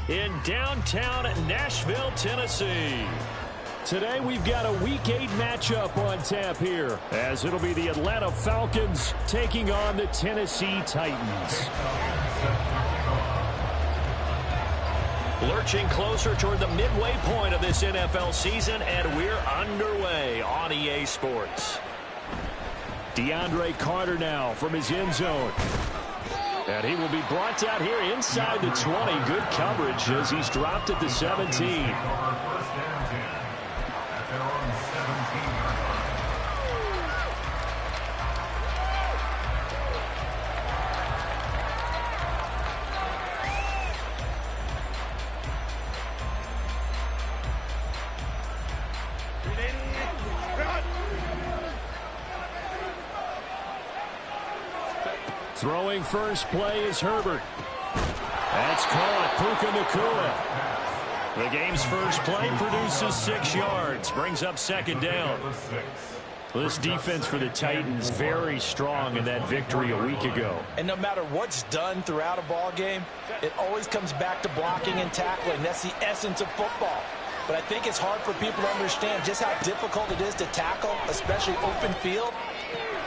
in downtown Nashville, Tennessee. Today we've got a Week 8 matchup on tap here, as it'll be the Atlanta Falcons taking on the Tennessee Titans. Lurching closer toward the midway point of this NFL season, and we're underway on EA Sports. DeAndre Carter now from his end zone. And he will be brought down here inside the 20. Good coverage as he's dropped at the 17. Throwing first play is Herbert. That's caught. Puka Nacua. The game's first play produces 6 yards. Brings up second down. This defense for the Titans very strong in that victory a week ago. And no matter what's done throughout a ball game, it always comes back to blocking and tackling. That's the essence of football. But I think it's hard for people to understand just how difficult it is to tackle, especially open field.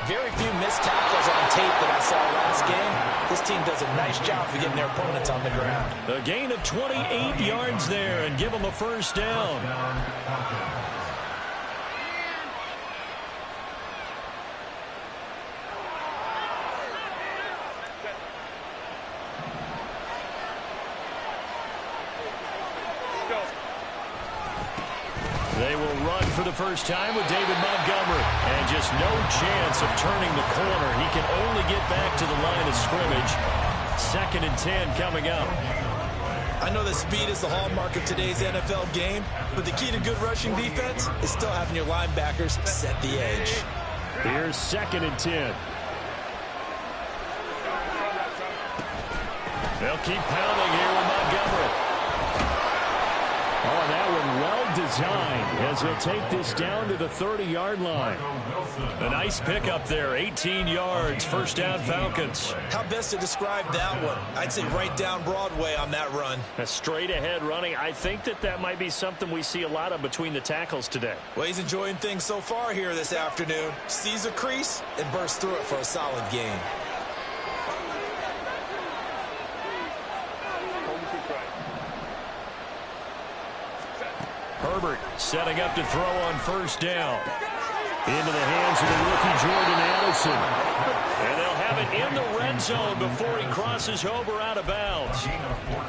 Very few missed tackles on tape that I saw last game. This team does a nice job of getting their opponents on the ground. A gain of 28 yards there and give them a first down. They will run for the first time with David Montgomery. And just no chance of turning the corner. He can only get back to the line of scrimmage. 2nd and 10 coming up. I know that speed is the hallmark of today's NFL game, but the key to good rushing defense is still having your linebackers set the edge. Here's 2nd and 10. They'll keep pounding here with Montgomery. Oh, that one well designed as he'll take this down to the 30-yard line. A nice pickup there, 18 yards, first down Falcons. How best to describe that one? I'd say right down Broadway on that run. A straight ahead running. I think that might be something we see a lot of between the tackles today. Well, he's enjoying things so far here this afternoon. Sees a crease and bursts through it for a solid gain. Herbert setting up to throw on first down. Into the hands of the rookie Jordan Addison. And they'll have it in the red zone before he crosses over out of bounds.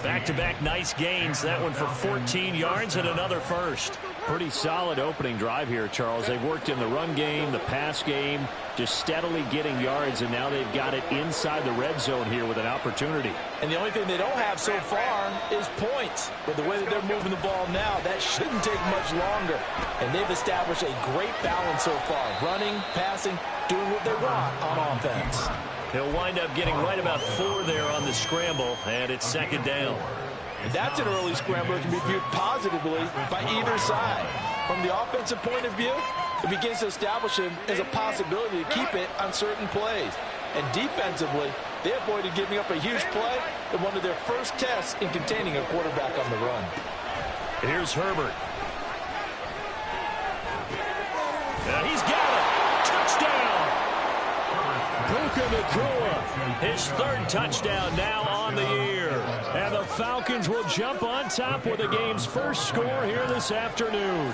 Back-to-back nice gains. That one for 14 yards and another first. Pretty solid opening drive here, Charles. They've worked in the run game, the pass game, just steadily getting yards, and now they've got it inside the red zone here with an opportunity. And the only thing they don't have so far is points. But the way that they're moving the ball now, that shouldn't take much longer. And they've established a great balance so far. Running, passing, doing what they want on offense. He'll wind up getting right about 4 there on the scramble, and it's second down. And that's an early scramble that can be viewed positively by either side. From the offensive point of view, it begins to establish him as a possibility to keep it on certain plays. And defensively, they avoided giving up a huge play in one of their first tests in containing a quarterback on the run. Here's Herbert. And he's got it. Touchdown. Puka Nacua, his 3rd touchdown now on the year. And the Falcons will jump on top with the game's first score here this afternoon.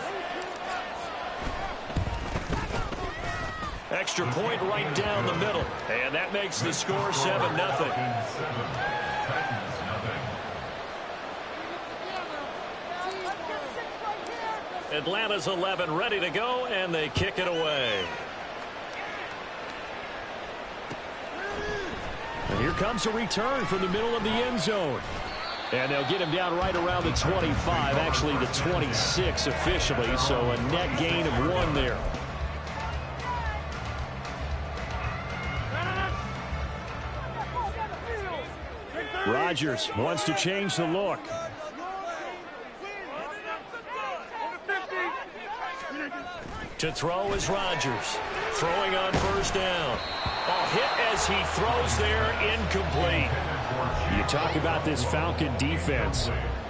Extra point right down the middle. And that makes the score 7-0. Atlanta's 11 ready to go, and they kick it away. And here comes a return from the middle of the end zone. And they'll get him down right around the 25, actually the 26 officially, so a net gain of 1 there. Rodgers wants to change the look. To throw is Rodgers. Throwing on first down. A hit as he throws there, incomplete. You talk about this Falcon defense.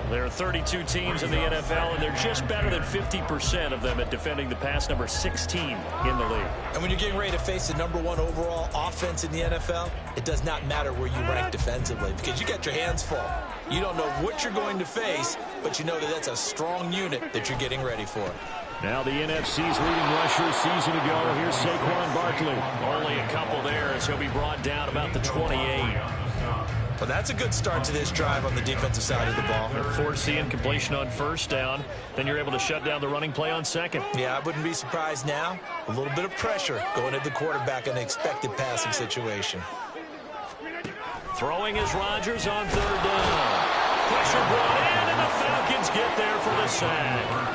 There are 32 teams in the NFL, and they're just better than 50% of them at defending the pass, number 16 in the league. And when you're getting ready to face the #1 overall offense in the NFL, it does not matter where you rank defensively because you got your hands full. You don't know what you're going to face, but you know that that's a strong unit that you're getting ready for. Now the NFC's leading rusher a season ago. Here's Saquon Barkley. Only a couple there as he'll be brought down about the 28. Well, that's a good start to this drive on the defensive side of the ball. Force the incompletion on first down. Then you're able to shut down the running play on second. Yeah, I wouldn't be surprised now. A little bit of pressure going at the quarterback in an expected passing situation. Throwing is Rodgers on third down. Pressure brought in, and the Falcons get there for the sack.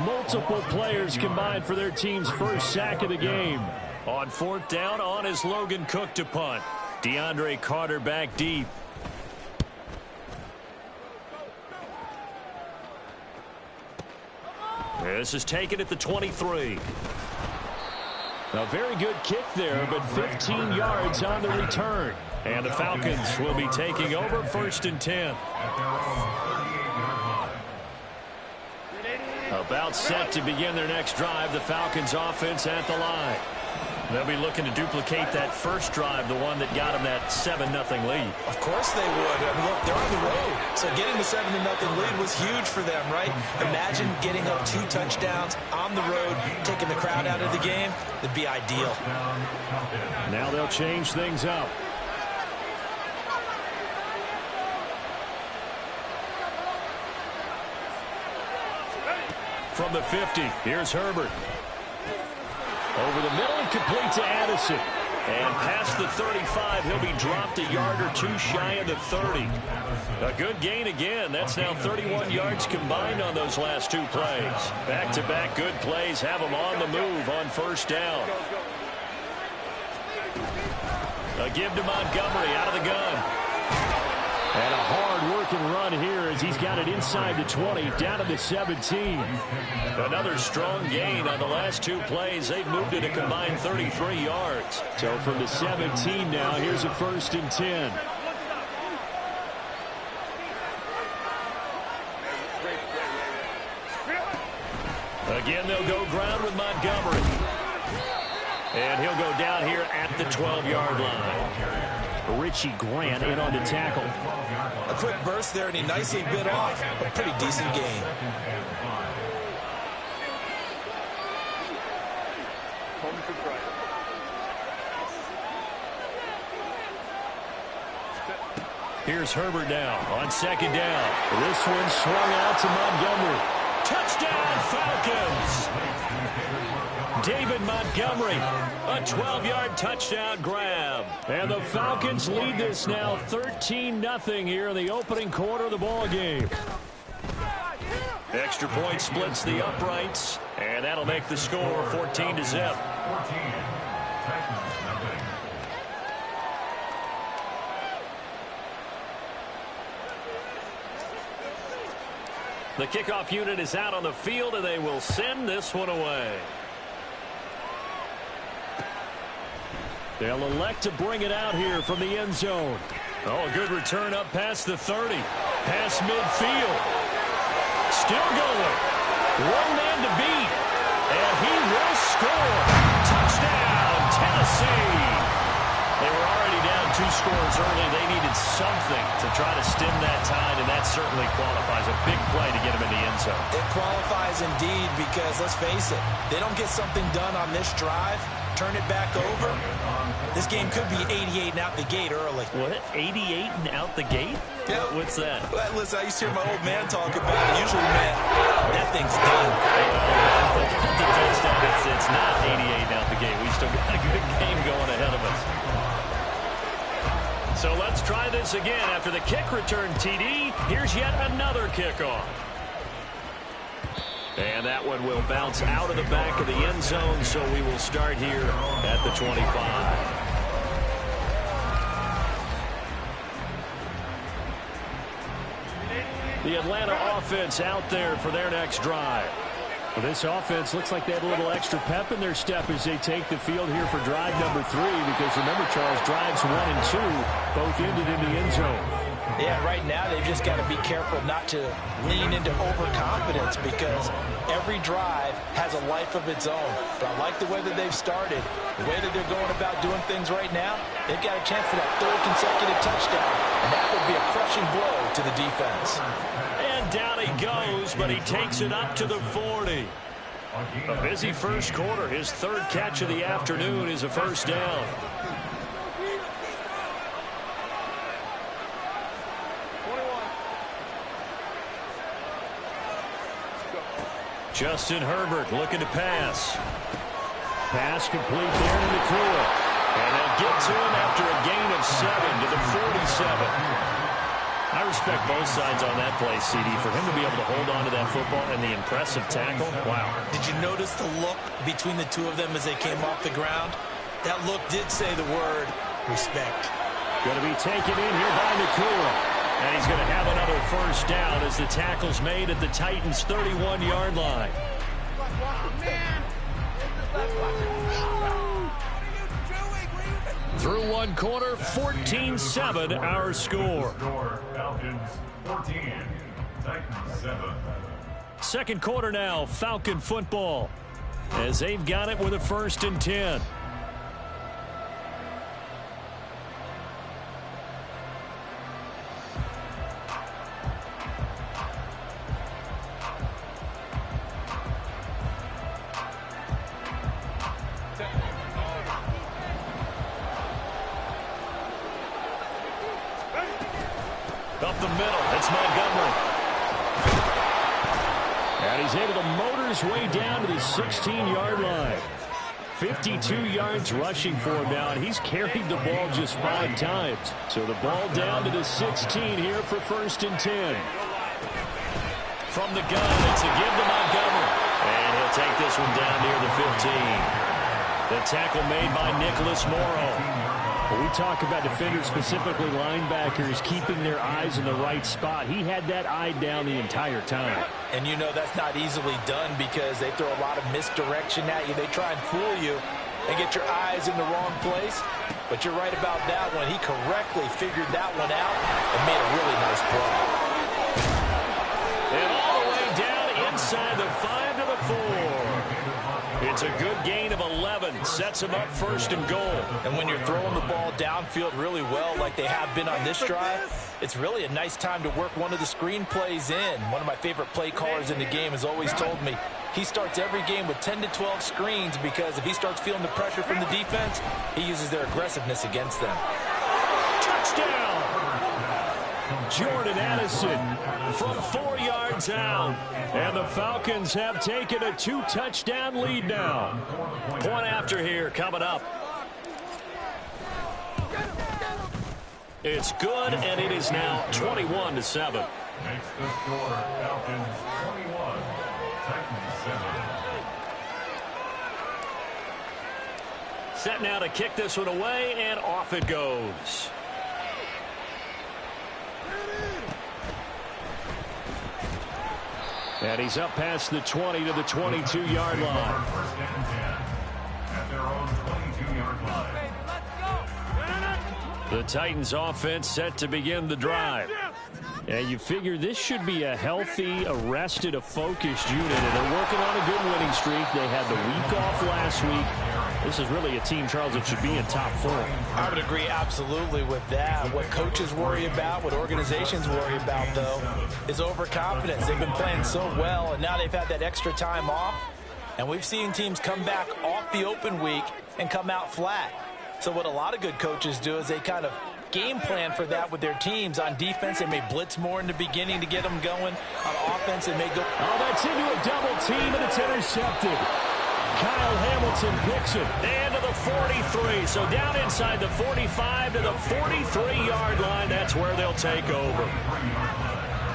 Multiple players combined for their team's first sack of the game. On fourth down, on is Logan Cook to punt. DeAndre Carter back deep. This is taken at the 23. A very good kick there, but 15 yards on the return. And the Falcons will be taking over 1st and 10. About set to begin their next drive, the Falcons offense at the line. They'll be looking to duplicate that first drive, the one that got them that 7-0 lead. Of course they would. I mean, look, they're on the road. So getting the 7-0 lead was huge for them, right? Imagine getting up 2 touchdowns on the road, taking the crowd out of the game. It'd be ideal. Now they'll change things up. From the 50, here's Herbert. Over the middle and complete to Addison. And past the 35, he'll be dropped a yard or 2 shy of the 30. A good gain again. That's now 31 yards combined on those last 2 plays. Back-to-back good plays have them on the move on first down. A give to Montgomery out of the gun. And a hard-working run here as he's got it inside the 20, down to the 17. Another strong gain on the last 2 plays. They've moved it a combined 33 yards. So from the 17 now, here's a 1st and 10. Again, they'll go ground with Montgomery. And he'll go down here at the 12-yard line. Richie Grant in on the tackle. A quick burst there, and he nicely bit off. A pretty decent gain. Here's Herbert now on 2nd down. This one swung out to Montgomery. Touchdown, Falcons! David Montgomery, a 12-yard touchdown grab. And the Falcons lead this now 13-0 here in the opening quarter of the ball game. Extra point splits the uprights, and that'll make the score 14-0. The kickoff unit is out on the field, and they will send this one away. They'll elect to bring it out here from the end zone. Oh, a good return up past the 30. Past midfield. Still going. One man to beat. And he will score. Touchdown, Tennessee. They were already down 2 scores early. They needed something to try to stem that tide, and that certainly qualifies. A big play to get them in the end zone. It qualifies indeed because, let's face it, they don't get something done on this drive, turn it back over, this game could be 88 and out the gate early. What? 88 and out the gate? Yeah. What's that? Well, listen, I used to hear my old man talk about it. Usually, man, that thing's done. The touchdown, it's not 88 and out the gate. We still got a good game going ahead of us. So let's try this again. After the kick return TD, here's yet another kickoff. And that one will bounce out of the back of the end zone, so we will start here at the 25. The Atlanta offense out there for their next drive. Well, this offense looks like they have a little extra pep in their step as they take the field here for drive number 3, because remember, Charles, drives 1 and 2 both ended in the end zone. Yeah, right now they've just got to be careful not to lean into overconfidence, because every drive has a life of its own. But I like the way that they've started, the way that they're going about doing things right now. They've got a chance for that 3rd consecutive touchdown, and that would be a crushing blow to the defense. And down he goes, but he takes it up to the 40. A busy first quarter. His 3rd catch of the afternoon is a first down. Justin Herbert looking to pass. Pass complete there to Nakua. And they'll get to him after a gain of 7 to the 47. I respect both sides on that play, CD. For him to be able to hold on to that football and the impressive tackle, wow. Did you notice the look between the two of them as they came off the ground? That look did say the word respect. Going to be taken in here by Nakua. And he's going to have another first down as the tackle's made at the Titans' 31-yard line. Through one quarter, 14-7 our score. Falcons 14, Titans 7. Second quarter now, Falcon football, as they've got it with a 1st and 10. Up the middle, it's Montgomery. And he's able to motor his way down to the 16-yard line. 52 yards rushing for him now, and he's carried the ball just 5 times. So the ball down to the 16 here for 1st and 10. From the gun, it's a give to Montgomery. And he'll take this one down near the 15. The tackle made by Nicholas Morrow. When we talk about defenders, specifically linebackers, keeping their eyes in the right spot, he had that eye down the entire time. And you know that's not easily done, because they throw a lot of misdirection at you. They try and fool you and get your eyes in the wrong place. But you're right about that one. He correctly figured that one out and made a really nice play. And all the way down inside the 5 to the 4. It's a good gain of 11. Sets him up 1st and goal. And when you're throwing the ball downfield really well like they have been on this drive, it's really a nice time to work one of the screen plays in. One of my favorite play callers in the game has always told me he starts every game with 10 to 12 screens, because if he starts feeling the pressure from the defense, he uses their aggressiveness against them. Touchdown! Jordan Addison from 4 yards out. And the Falcons have taken a 2-touchdown lead now. Point after here coming up. It's good, and it is now 21-7. Makes the score Falcons 21, Titans 7. Set now to kick this one away, and off it goes. And he's up past the 20 to the 22-yard line. First and 10 at their own 22-yard line. The Titans offense set to begin the drive. And you figure this should be a healthy, arrested, a focused unit. And they're working on a good winning streak. They had the week off last week. This is really a team, Charles, that should be in top 4. I would agree absolutely with that. What coaches worry about, what organizations worry about, though, is overconfidence. They've been playing so well, and now they've had that extra time off. And we've seen teams come back off the open week and come out flat. So what a lot of good coaches do is they kind of game plan for that with their teams. On defense, they may blitz more in the beginning to get them going. On offense, they may go... Oh, that's into a double team, and it's intercepted. Kyle Hamilton picks it. And to the 43. So down inside the 45 to the 43-yard line. That's where they'll take over.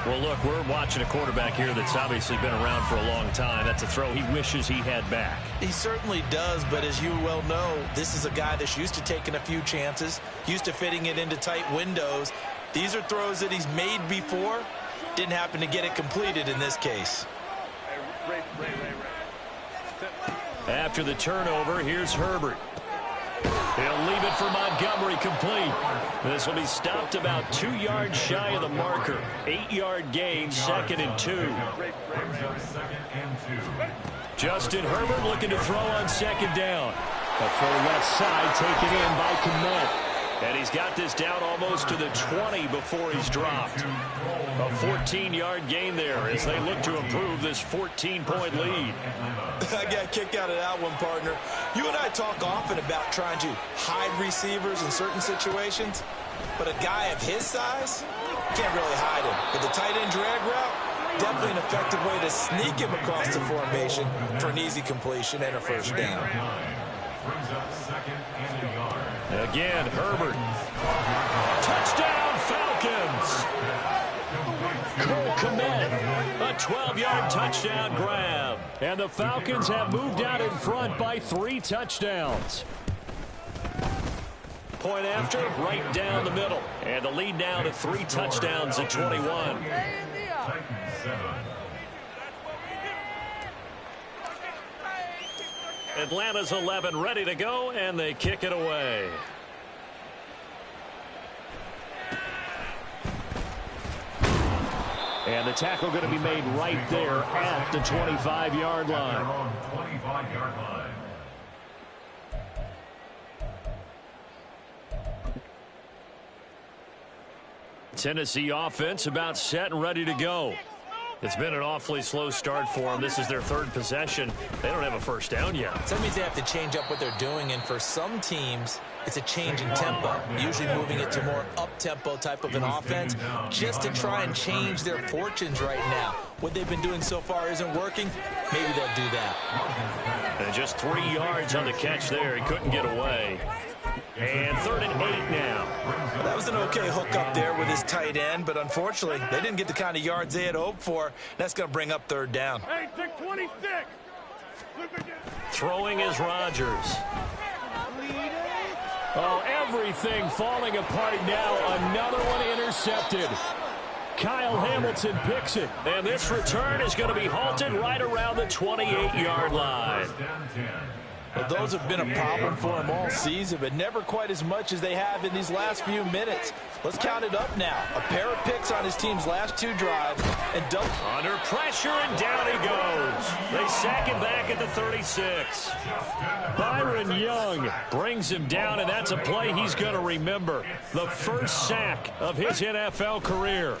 Well, look, we're watching a quarterback here that's obviously been around for a long time. That's a throw he wishes he had back. He certainly does, but as you well know, this is a guy that's used to taking a few chances, used to fitting it into tight windows. These are throws that he's made before. Didn't happen to get it completed in this case. After the turnover, here's Herbert. He'll leave it for Montgomery complete. This will be stopped about 2 yards shy of the marker. 8-yard gain, 2nd and 2. Justin Herbert looking to throw on 2nd down. A full left side taken in by Kmet. And he's got this down almost to the 20 before he's dropped. A 14-yard gain there as they look to improve this 14-point lead. I got kicked out of that one, partner. You and I talk often about trying to hide receivers in certain situations, but a guy of his size can't really hide him. But the tight end drag route, definitely an effective way to sneak him across the formation for an easy completion and a first down. Again, Herbert. Touchdown, Falcons. Cole Kmet, a 12-yard touchdown grab. And the Falcons have moved out in front by 3 touchdowns. Point after, right down the middle. And the lead now to 3 touchdowns at 21. Atlanta's 11 ready to go, and they kick it away. And the tackle going to be made right there at the 25-yard line. Tennessee offense about set and ready to go. It's been an awfully slow start for them. This is their 3rd possession. They don't have a first down yet. So that means they have to change up what they're doing, and for some teams, it's a change in tempo, usually moving it to more up-tempo type of an offense just to try and change their fortunes right now. What they've been doing so far isn't working. Maybe they'll do that. And just 3 yards on the catch there. He couldn't get away. And 3rd and 8 now. That was an okay hook up there with his tight end, but unfortunately, they didn't get the kind of yards they had hoped for. That's going to bring up 3rd down. Hey, take 26. Throwing is Rodgers. Oh, everything falling apart now. Another one intercepted. Kyle Hamilton picks it. And this return is going to be halted right around the 28-yard line. Well, those have been a problem for them all season, but never quite as much as they have in these last few minutes. Let's count it up now. A pair of picks on his team's last 2 drives. And under pressure, and down he goes. They sack him back at the 36. Byron Young brings him down, and that's a play he's going to remember. The first sack of his NFL career.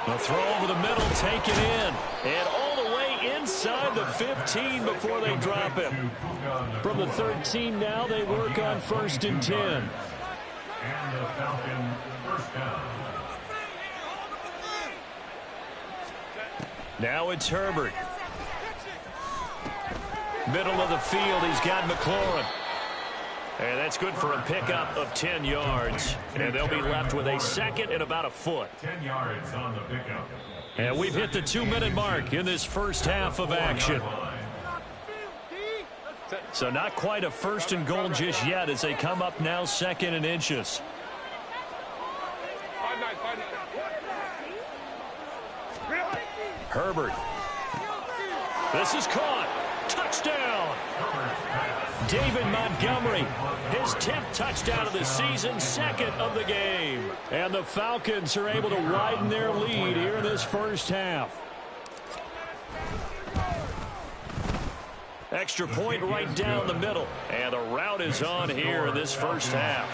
The throw over the middle, taken in. And all the way inside the 15 before they drop him. From the 13 now, they work on 1st and 10. And the Falcon first down. Now it's Herbert. Middle of the field, he's got McLaurin. And that's good for a pickup of 10 yards. And they'll be left with a 2nd and about a foot. 10 yards on the pickup. And we've hit the 2-minute mark in this first half of action. So not quite a 1st and goal just yet as they come up now 2nd and inches. Herbert. This is caught. Touchdown. David Montgomery, his 10th touchdown of the season, 2nd of the game. And the Falcons are able to widen their lead here in this first half. Extra point right down the middle. And the route is on here in this first half.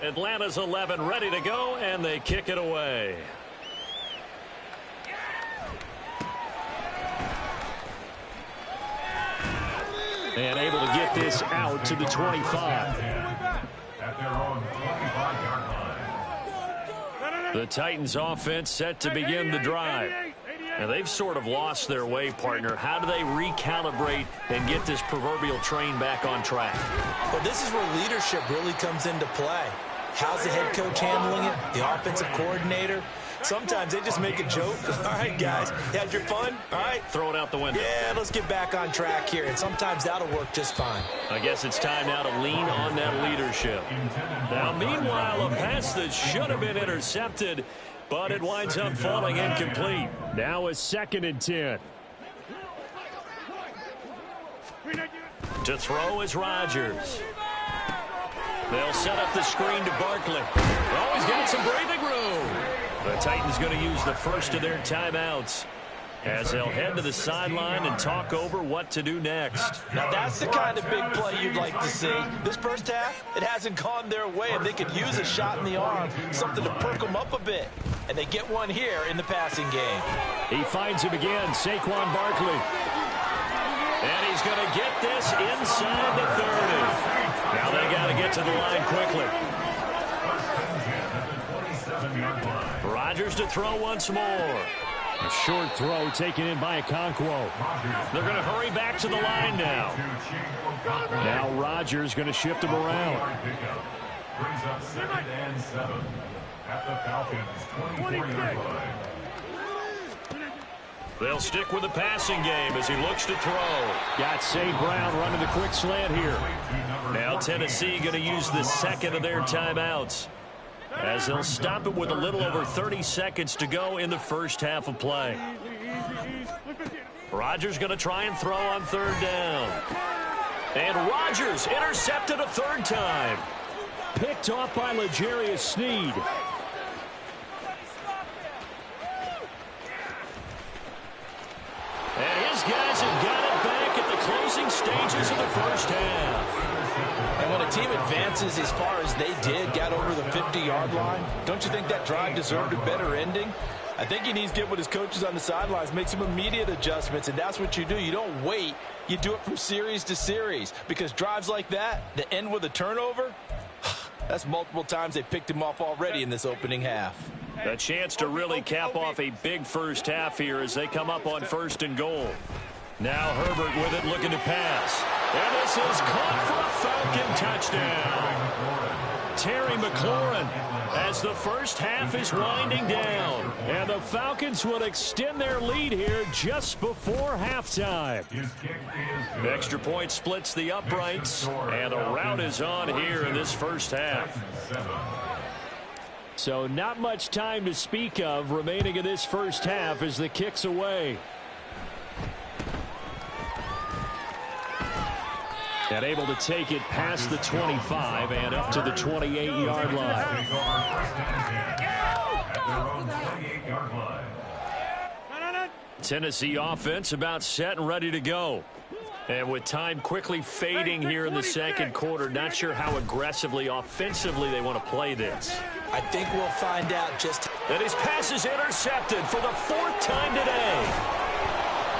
Atlanta's 11 ready to go, and they kick it away. And able to get this out to the 25. At their own 25-yard line. The Titans offense set to begin the drive. And they've sort of lost their way, partner. How do they recalibrate and get this proverbial train back on track? Well, this is where leadership really comes into play. How's the head coach handling it? The offensive coordinator? Sometimes they just make a joke. All right, guys, you had your fun? All right. Throw it out the window. Yeah, let's get back on track here, and sometimes that'll work just fine. I guess it's time now to lean on that leadership. Now, meanwhile, a pass that should have been intercepted, but it winds up falling incomplete. Now a 2nd and 10. To throw is Rodgers. They'll set up the screen to Barkley. Oh, he's got some breathing room. The Titans going to use the first of their timeouts as they'll head to the sideline and talk over what to do next. Now, that's the kind of big play you'd like to see. This first half, it hasn't gone their way, and they could use a shot in the arm, something to perk them up a bit. And they get one here in the passing game. He finds him again, Saquon Barkley. And he's going to get this inside the 30. Now they got to get to the line quickly. Rodgers to throw once more. A short throw taken in by Okonkwo. They're going to hurry back to the line now. Now Rodgers going to shift him around. Brings up 2nd and 7 at the Falcons' 24-yard line. They'll stick with the passing game as he looks to throw. Got St. Brown running the quick slant here. Now Tennessee going to use the 2nd of their timeouts as they'll stop it with a little over 30 seconds to go in the first half of play. Rodgers going to try and throw on 3rd down. And Rodgers intercepted a 3rd time. Picked off by L'Jarius Sneed. And his guys have got it back at the closing stages of the first half. And when a team advances as far as they did, got over the 50-yard line, don't you think that drive deserved a better ending? I think he needs to get with his coaches on the sidelines, make some immediate adjustments, and that's what you do. You don't wait. You do it from series to series, because drives like that end with a turnover, that's multiple times they picked him off already in this opening half. A chance to really cap off a big first half here as they come up on 1st and goal. Now Herbert with it, looking to pass. And this is caught for a Falcon touchdown. Terry McLaurin as the first half is winding down. And the Falcons will extend their lead here just before halftime. Extra point splits the uprights, and the rout is on here in this first half. So not much time to speak of remaining in this first half as the kick's away. And able to take it past the 25 and up to the 28-yard line. Tennessee offense about set and ready to go. And with time quickly fading here in the second quarter, not sure how aggressively, offensively they want to play this. I think we'll find out just... And his pass is intercepted for the 4th time today.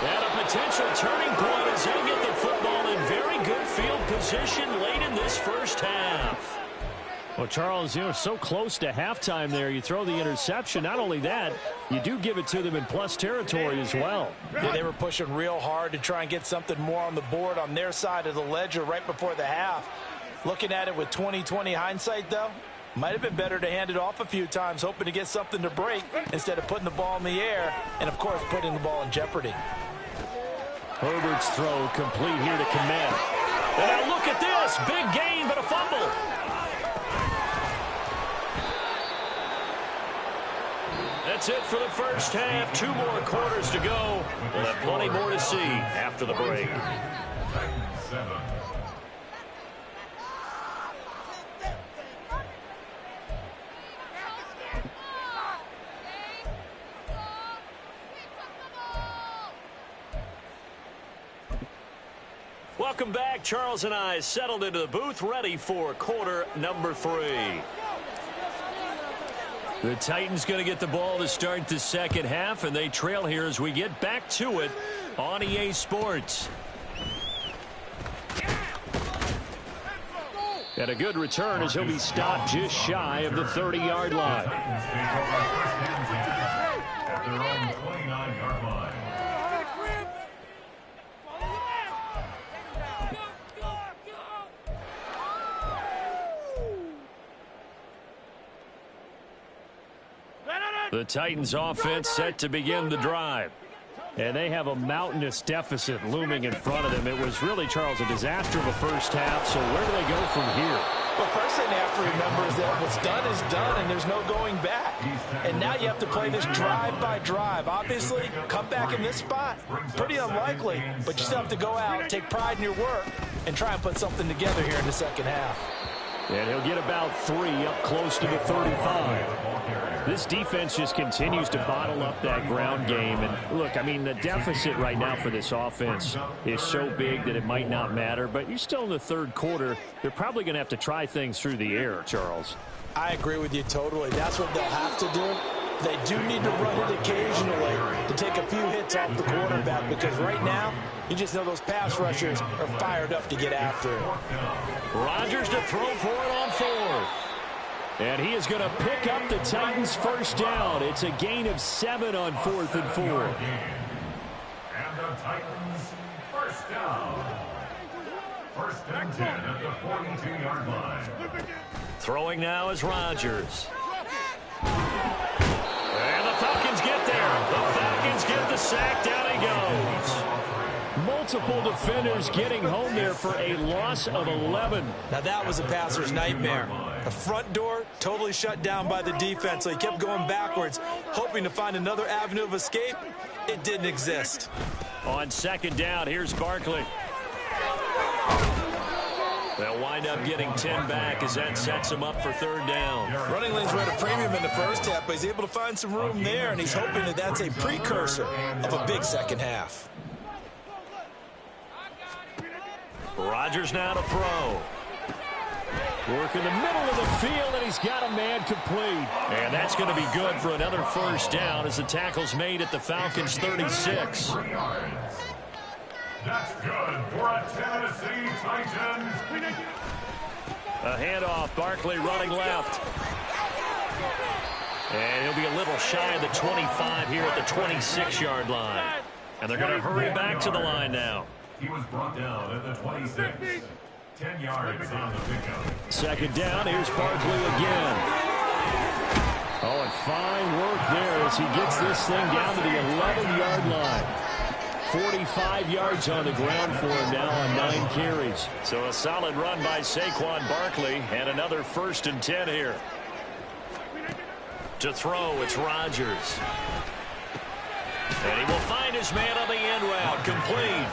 And a potential turning point as he'll get the football in very good field position late in this first half. Well, Charles, so close to halftime there. You throw the interception. Not only that, you do give it to them in plus territory as well. Yeah, they were pushing real hard to try and get something more on the board on their side of the ledger right before the half. Looking at it with 20/20 hindsight, though, might have been better to hand it off a few times, hoping to get something to break instead of putting the ball in the air and, of course, putting the ball in jeopardy. Herbert's throw complete here to Kmet. And now look at this. Big gain, but a fumble. That's it for the first half. 2 more quarters to go. We'll have plenty more to see after the break. Welcome back. Charles and I settled into the booth, ready for quarter number 3. The Titans going to get the ball to start the second half, and they trail here as we get back to it on EA Sports. And a good return as he'll be stopped just shy of the 30-yard line. At their own 29-yard line. The Titans offense set to begin the drive. And they have a mountainous deficit looming in front of them. It was really, Charles, a disaster of a first half. So where do they go from here? Well, first thing they have to remember is that what's done is done, and there's no going back. And now you have to play this drive by drive. Obviously, come back in this spot, pretty unlikely, but you still have to go out, take pride in your work, and try and put something together here in the second half. And he'll get about 3 up close to the 35. This defense just continues to bottle up that ground game. And look, I mean, the deficit right now for this offense is so big that it might not matter. But you're still in the third quarter. They're probably going to have to try things through the air, Charles. I agree with you totally. That's what they'll have to do. They do need to run it occasionally to take a few hits off the quarterback, because right now, you just know those pass rushers are fired up to get after it. Rodgers to throw for it on 4th. And he is going to pick up the Titans' first down. It's a gain of 7 on 4th and 4. And the Titans first down. 1st and 10 at the 42-yard line. Throwing now is Rodgers. And the Falcons get there. The Falcons get the sack. Down he goes. Multiple defenders getting home there for a loss of 11. Now that was a passer's nightmare. The front door totally shut down by the defense, so he kept going backwards, hoping to find another avenue of escape. It didn't exist. On 2nd down, here's Barkley. They'll wind up getting 10 back as that sets him up for 3rd down. Running lanes were at a premium in the first half, but he's able to find some room there, and he's hoping that that's a precursor of a big second half. Rodgers now to throw. Work in the middle of the field, and he's got a man complete. And that's going to be good for another first down as the tackle's made at the Falcons' 36. 3 yards. That's good for a Tennessee Titans. A handoff, Barkley running left. And he'll be a little shy of the 25 here at the 26-yard line. And they're going to hurry back to the line now. He was brought down at the 26. 10 yards on the pickup. 2nd down, here's Barkley again. Oh, and fine work there as he gets this thing down to the 11-yard line. 45 yards on the ground for him now on 9 carries. So a solid run by Saquon Barkley, and another 1st and 10 here. To throw, it's Rodgers. And he will find his man on the end route, complete.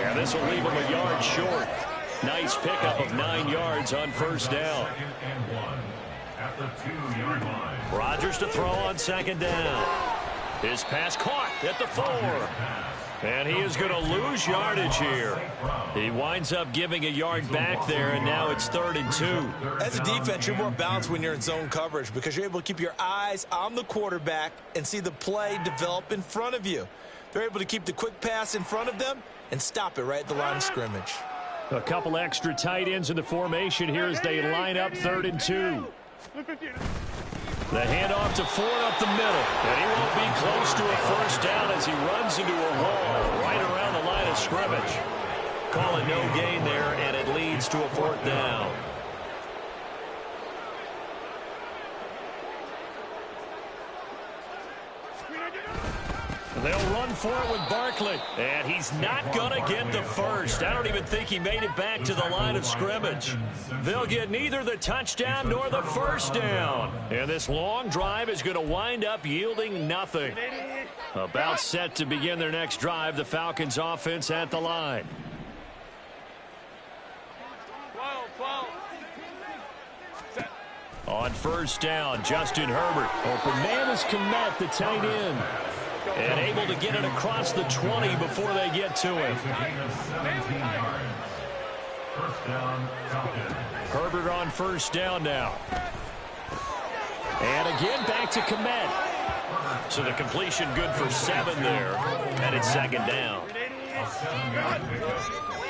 And this will leave him a yard short. Nice pickup of 9 yards on 1st down. 2nd and 1 at the 2-yard line. Rodgers to throw on 2nd down. His pass caught at the 4. And he is going to lose yardage here. He winds up giving a yard back there, and now it's 3rd and 2. As a defense, you're more balanced when you're in zone coverage because you're able to keep your eyes on the quarterback and see the play develop in front of you. They're able to keep the quick pass in front of them and stop it right at the line of scrimmage. A couple extra tight ends in the formation here as they line up 3rd and 2. The handoff to Ford up the middle. And he won't be close to a first down as he runs into a wall right around the line of scrimmage. Call it no gain there, and it leads to a 4th down. They'll run for it with Barkley. And he's not going to get the first. I don't even think he made it back to the line of scrimmage. They'll get neither the touchdown nor the first down. And this long drive is going to wind up yielding nothing. About set to begin their next drive, the Falcons offense at the line. On 1st down, Justin Herbert. Open man is Kmet, the tight end. And able to get it across the 20 before they get to it. 17 yards. 1st down, Falcons. Herbert on 1st down now. And again back to Kmet. So the completion good for 7 there. And it's 2nd down. A 7-yard pickup.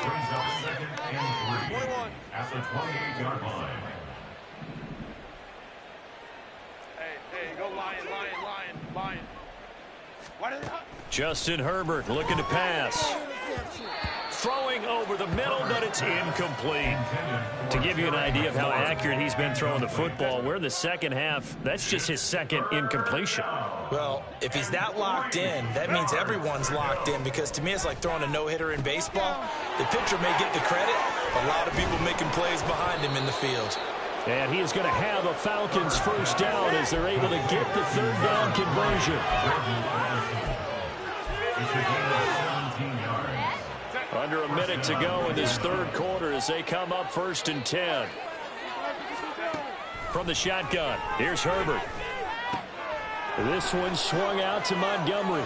Brings up 2nd and 3 at the 28-yard line. Hey, go Lion. Justin Herbert looking to pass. Throwing throwing over the middle, but it's incomplete. To give you an idea of how accurate he's been throwing the football, we're in the second half. That's just his second incompletion. Well, if he's that locked in, that means everyone's locked in, because to me it's like throwing a no-hitter in baseball. The pitcher may get the credit, a lot of people making plays behind him in the field. And he is going to have a Falcons first down as they're able to get the third down conversion. Under a minute to go in this third quarter as they come up 1st and 10. From the shotgun, here's Herbert. This one swung out to Montgomery.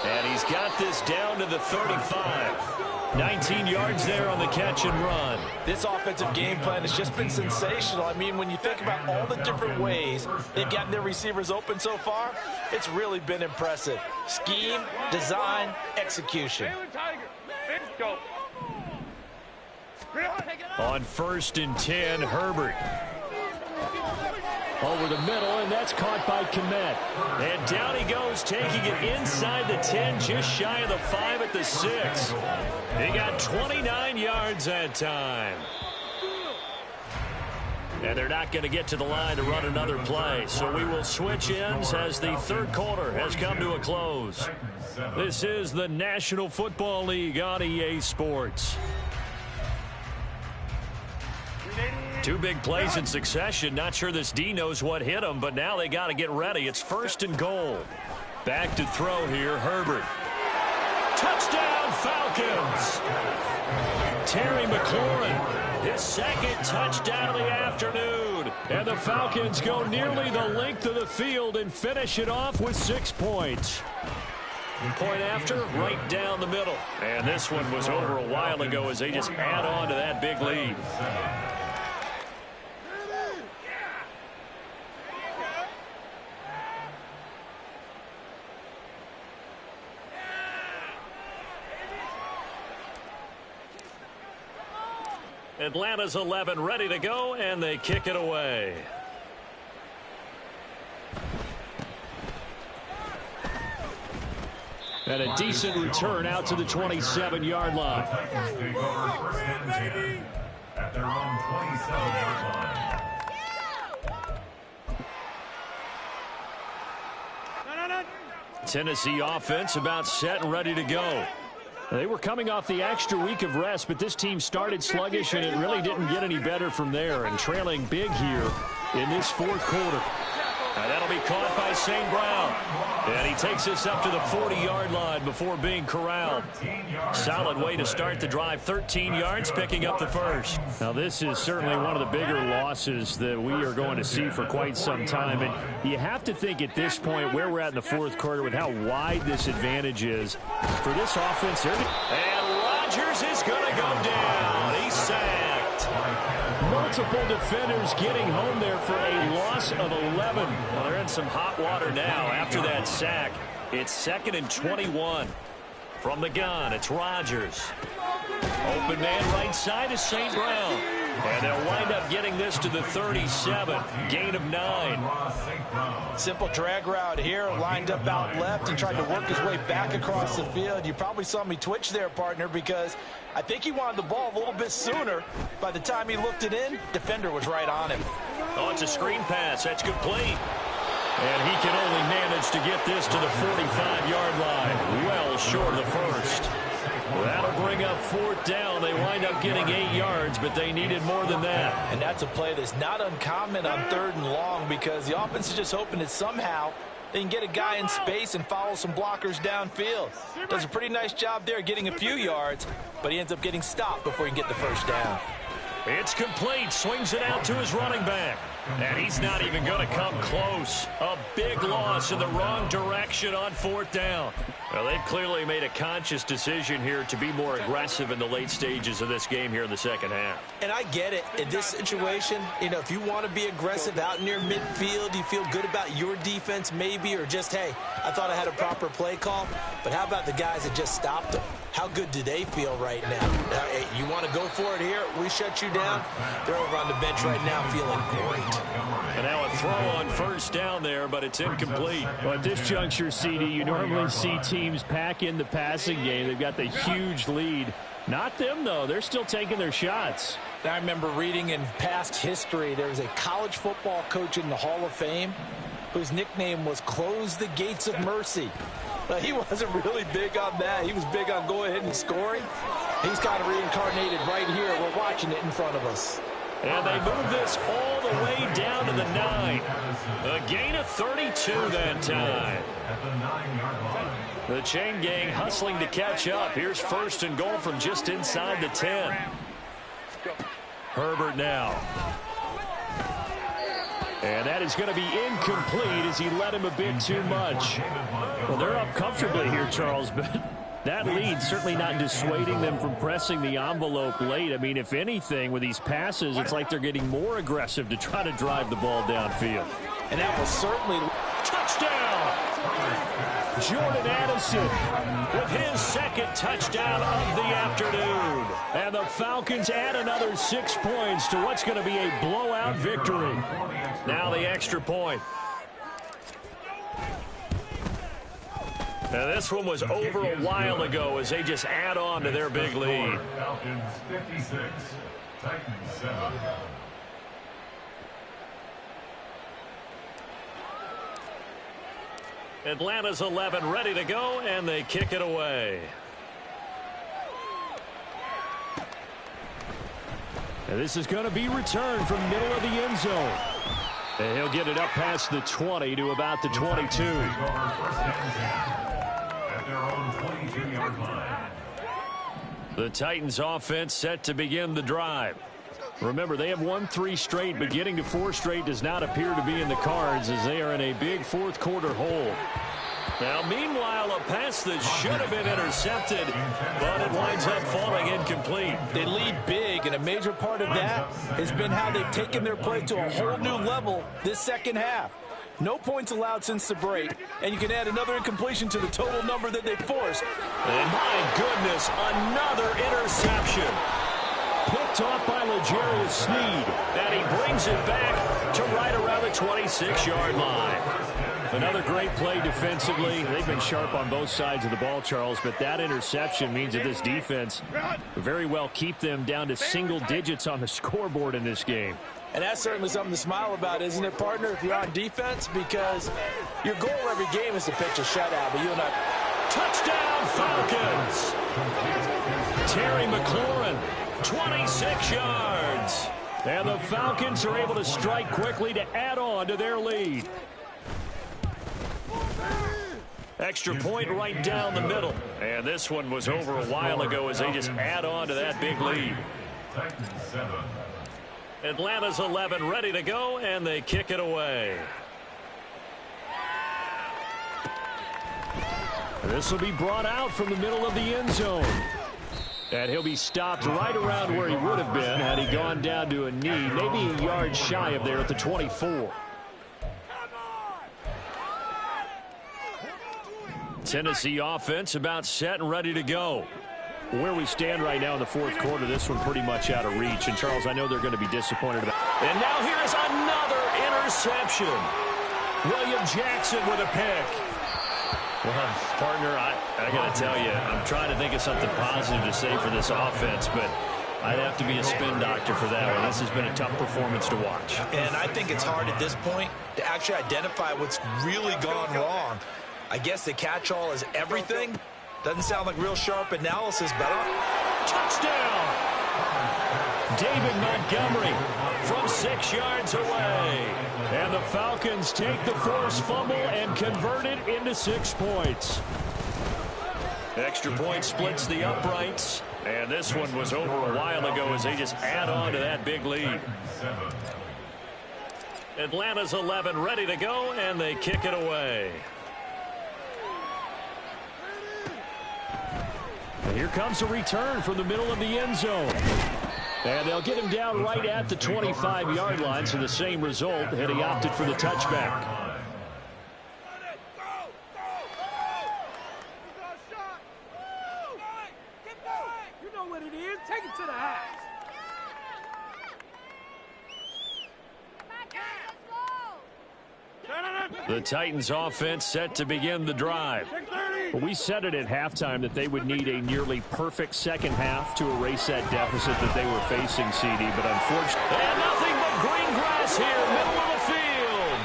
And he's got this down to the 35. 19 yards there on the catch and run. This offensive game plan has just been sensational. I mean, when you think about all the different ways they've gotten their receivers open so far, it's really been impressive. Scheme, design, execution. On 1st and 10, Herbert. Over the middle, and that's caught by Kmet. And down he goes, taking it inside the 10, just shy of the 5 at the 6. He got 29 yards that time. And they're not going to get to the line to run another play. So we will switch ends as the third quarter has come to a close. This is the National Football League on EA Sports. 2 big plays in succession. Not sure this D knows what hit him, but now they got to get ready. It's 1st and goal. Back to throw here, Herbert. Touchdown, Falcons! Terry McLaurin, his second touchdown of the afternoon. And the Falcons go nearly the length of the field and finish it off with 6 points. Point after, right down the middle. And this one was over a while ago as they just add on to that big lead. Atlanta's 11 ready to go, and they kick it away. And a decent return out to the 27-yard line. At their own 27-yard line. Tennessee offense about set and ready to go. They were coming off the extra week of rest, but this team started sluggish, and it really didn't get any better from there, and trailing big here in this fourth quarter. And that'll be caught by St. Brown. And he takes this up to the 40-yard line before being corralled. Solid way to start the drive. 13 yards, picking up the first. Now, this is certainly one of the bigger losses that we are going to see for quite some time. And you have to think at this point where we're at in the fourth quarter with how wide this advantage is for this offense. And Rodgers is going to go down. He's sacked. Multiple defenders getting home there for a loss of 11. Well, they're in some hot water now after that sack. It's 2nd and 21. From the gun, it's Rodgers. Open man right side is St. Brown. And they'll wind up getting this to the 37. Gain of 9. Simple drag route here, lined up out left and tried to work his way back across the field. You probably saw me twitch there, partner, because I think he wanted the ball a little bit sooner. By the time he looked it in, defender was right on him. Oh, it's a screen pass. That's complete. And he can only manage to get this to the 45-yard line. Well short of the first. That'll bring up 4th down. They wind up getting 8 yards, but they needed more than that. And that's a play that's not uncommon on 3rd and long, because the offense is just hoping that somehow they can get a guy in space and follow some blockers downfield. Does a pretty nice job there getting a few yards, but he ends up getting stopped before he can get the first down. It's complete. Swings it out to his running back. And he's not even going to come close. A big loss in the wrong direction on 4th down. Well, they've clearly made a conscious decision here to be more aggressive in the late stages of this game here in the second half. And I get it. In this situation, you know, if you want to be aggressive out near midfield, you feel good about your defense maybe, or just, hey, I thought I had a proper play call. But how about the guys that just stopped them? How good do they feel right now? Hey, you want to go for it here? We shut you down? They're over on the bench right now feeling great. And now a throw on first down there, but it's incomplete. Well, at this juncture, CD, you normally see teams pack in the passing game. They've got the huge lead. Not them, though. They're still taking their shots. I remember reading in past history, there was a college football coach in the Hall of Fame whose nickname was Close the Gates of Mercy. But he wasn't really big on that. He was big on going ahead and scoring. He's kind of reincarnated right here. We're watching it in front of us. And they move this all the way down to the 9. A gain of 32 that time. At the 9-yard line. The chain gang hustling to catch up. Here's first and goal from just inside the 10. Herbert now. And that is going to be incomplete as he led him a bit too much. Well, they're up comfortably here, Charles, but that lead certainly not dissuading them from pressing the envelope late. I mean, if anything, with these passes, it's like they're getting more aggressive to try to drive the ball downfield. And that was certainly... Touchdown! Jordan Addison with his second touchdown of the afternoon. And the Falcons add another 6 points to what's going to be a blowout victory. Now the extra point. Now this one was over a while ago as they just add on to their big lead. Falcons 56, Titans 7. Atlanta's 11 ready to go, and they kick it away. And this is going to be returned from middle of the end zone. And he'll get it up past the 20 to about the 22. First and 10 at their own 22-yard line. The Titans offense set to begin the drive. Remember, they have won 3 straight, but getting to 4 straight does not appear to be in the cards as they are in a big fourth quarter hole. Now, meanwhile, a pass that should have been intercepted, but it winds up falling incomplete. They lead big, and a major part of that has been how they've taken their play to a whole new level this second half. No points allowed since the break, and you can add another incompletion to the total number that they forced. And my goodness, another interception. Picked off by L'Jarius Sneed, and he brings it back to right around the 26-yard line. Another great play defensively. They've been sharp on both sides of the ball, Charles, but that interception means that this defense very well keep them down to single digits on the scoreboard in this game. And that's certainly something to smile about, isn't it, partner, if you're on defense? Because your goal every game is to pitch a shutout, but you'll not. Touchdown, Falcons! Terry McLaurin, 26 yards. And the Falcons are able to strike quickly to add on to their lead. Extra point right down the middle. And this one was over a while ago as they just add on to that big lead. Titans 7. Atlanta's 11 ready to go, and they kick it away. This will be brought out from the middle of the end zone. And he'll be stopped right around where he would have been had he gone down to a knee, maybe a yard shy of there at the 24. Tennessee offense about set and ready to go. Where we stand right now in the fourth quarter, this one pretty much out of reach. And, Charles, I know they're going to be disappointed about it. And now here is another interception. William Jackson with a pick. Well, partner, I got to tell you, I'm trying to think of something positive to say for this offense, but I'd have to be a spin doctor for that one. This has been a tough performance to watch. And I think it's hard at this point to actually identify what's really gone wrong. I guess the catch-all is everything. Doesn't sound like real sharp analysis, but... Touchdown! David Montgomery from 6 yards away. And the Falcons take the forced fumble and convert it into 6 points. Extra point splits the uprights. And this one was over a while ago as they just add on to that big lead. Atlanta's 11 ready to go, and they kick it away. And here comes a return from the middle of the end zone. And they'll get him down right at the 25-yard line, so the same result had he opted for the touchback. The Titans offense set to begin the drive. We said it at halftime that they would need a nearly perfect second half to erase that deficit that they were facing, CD, but unfortunately... And nothing but green grass here, middle of the field.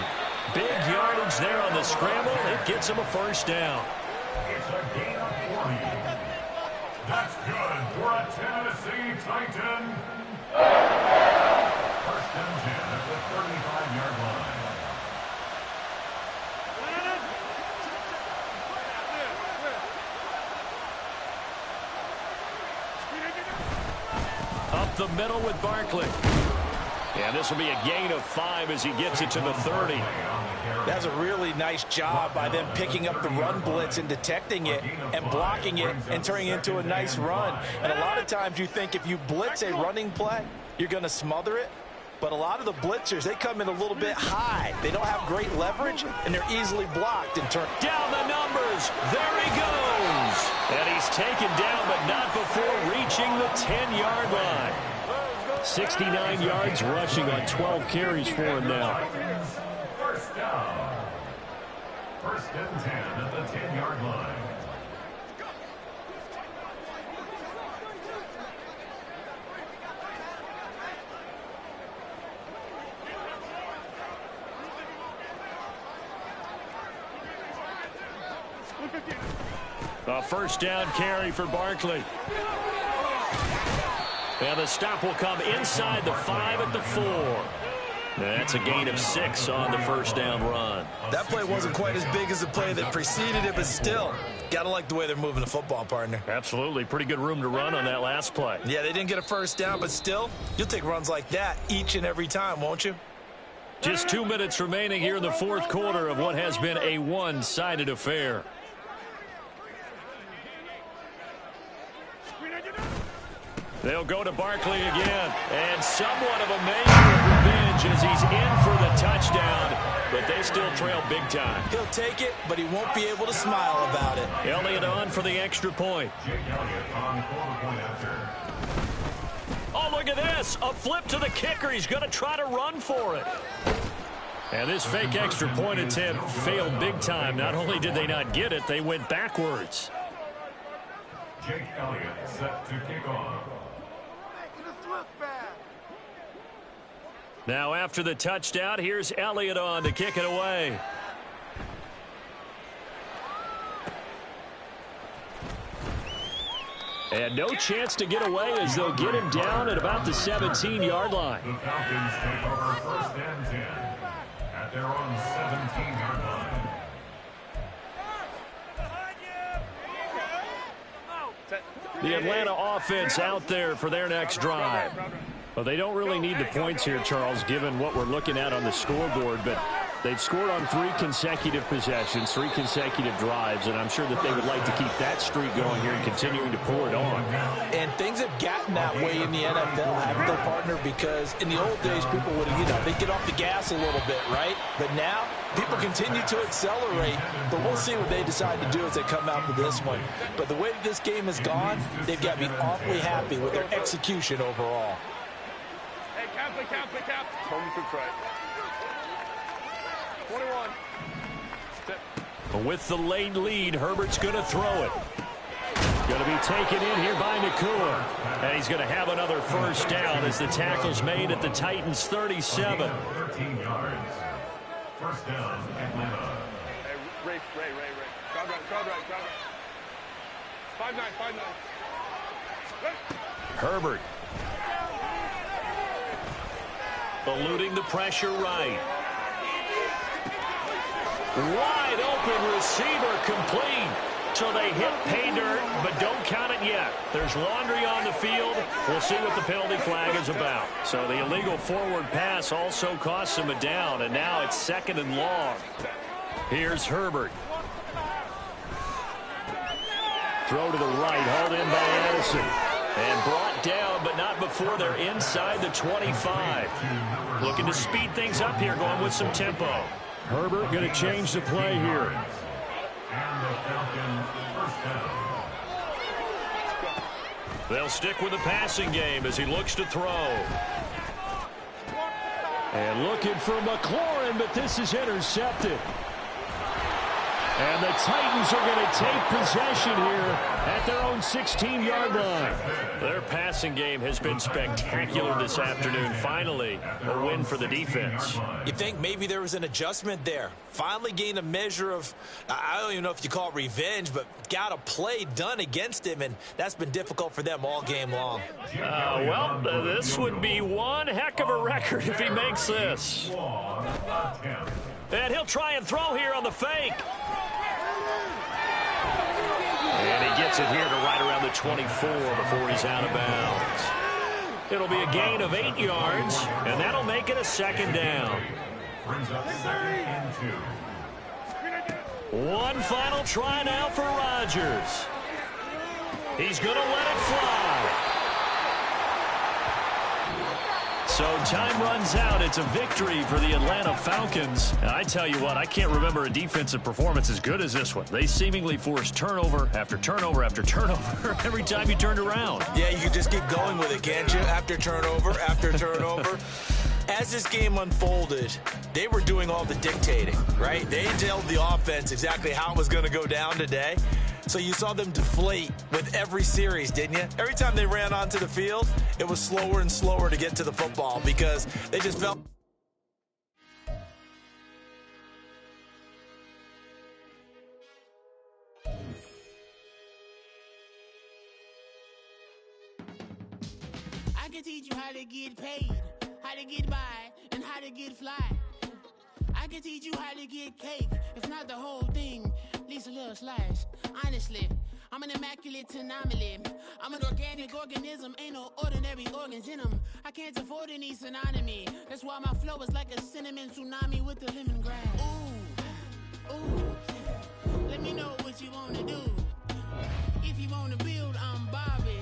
Big yardage there on the scramble. It gets them a first down. It's a gain of 40. That's good for a Tennessee Titan. First and 10 at the 35-yard line. Up the middle with Barkley. And this will be a gain of 5 as he gets it to the 30. That's a really nice job by them picking up the run blitz and detecting it and blocking it and turning it into a nice run. And a lot of times you think if you blitz a running play, you're going to smother it. But a lot of the blitzers, they come in a little bit high. They don't have great leverage, and they're easily blocked and turned. Down the numbers. There he goes. And he's taken down, but not before reaching the 10-yard line. 69 yards rushing on 12 carries for him now. First down. First and 10 at the 10-yard line. A first down carry for Barkley. And the stop will come inside the 5 at the 4. That's a gain of 6 on the first down run. That play wasn't quite as big as the play that preceded it, but still, got to like the way they're moving the football, partner. Absolutely. Pretty good room to run on that last play. Yeah, they didn't get a first down, but still, you'll take runs like that each and every time, won't you? Just 2 minutes remaining here in the fourth quarter of what has been a one-sided affair. They'll go to Barkley again, and somewhat of a measure of revenge as he's in for the touchdown, but they still trail big time. He'll take it, but he won't be able to smile about it. Elliott on for the extra point. Jake Elliott on for the point after. Oh, look at this. A flip to the kicker. He's going to try to run for it. And this fake extra point attempt failed big time. Not only did they not get it, they went backwards. Jake Elliott set to kick off. Now after the touchdown, here's Elliott on to kick it away. And no chance to get away as they'll get him down at about the 17-yard line. The Falcons take over first and 10 at their own 17-yard line. The Atlanta offense out there for their next drive. Well, they don't really need the points here, Charles, given what we're looking at on the scoreboard, but they've scored on 3 consecutive possessions, 3 consecutive drives, and I'm sure that they would like to keep that streak going here and continuing to pour it on. And things have gotten that way in the NFL, haven't they, partner? Because in the old days, people would, they'd get off the gas a little bit, right? But now, people continue to accelerate, but we'll see what they decide to do as they come out for this one. But the way that this game has gone, they've got me awfully happy with their execution overall. Cap. Home to try. 21. With the late lead, Herbert's going to throw it. Going to be taken in here by Nakua. And he's going to have another first down as the tackle's made at the Titans' 37. 13 yards. First down, Atlanta. Hey, Ray. Crowd right. 5-9. Herbert. Eluding the pressure right. Wide open receiver complete. So they hit pay dirt, but don't count it yet. There's laundry on the field. We'll see what the penalty flag is about. So the illegal forward pass also costs him a down, and now it's 2nd and long. Here's Herbert. Throw to the right, hauled in by Addison. And brought down, but not before they're inside the 25. Looking to speed things up here, going with some tempo. Herbert going to change the play here. And the Falcons first down. They'll stick with the passing game as he looks to throw. And looking for McLaurin, but this is intercepted. And the Titans are going to take possession here at their own 16-yard line. Their passing game has been spectacular this afternoon. Finally, a win for the defense. You think maybe there was an adjustment there. Finally gained a measure of, I don't even know if you call it revenge, but got a play done against him, and that's been difficult for them all game long. This would be one heck of a record if he makes this. And he'll try and throw here on the fake. And he gets it here to right around the 24 before he's out of bounds. It'll be a gain of 8 yards, and that'll make it a second down. One final try now for Rodgers. He's going to let it fly. So time runs out. It's a victory for the Atlanta Falcons. And I tell you what, I can't remember a defensive performance as good as this one. They seemingly forced turnover after turnover after turnover every time you turned around. Yeah, you can just keep going with it, can't you? After turnover, after turnover. As this game unfolded, they were doing all the dictating, right? They told the offense exactly how it was going to go down today. So you saw them deflate with every series, didn't you? Every time they ran onto the field, it was slower and slower to get to the football because they just felt... I can teach you how to get paid, how to get by, and how to get fly. I can teach you how to get cake, if not the whole thing, at least a little slice. Honestly, I'm an immaculate anomaly. I'm an organic organism, ain't no ordinary organs in them. I can't afford any synonymy. That's why my flow is like a cinnamon tsunami with the lemongrass. Ooh, ooh, let me know what you wanna do. If you wanna build, I'm Bobby.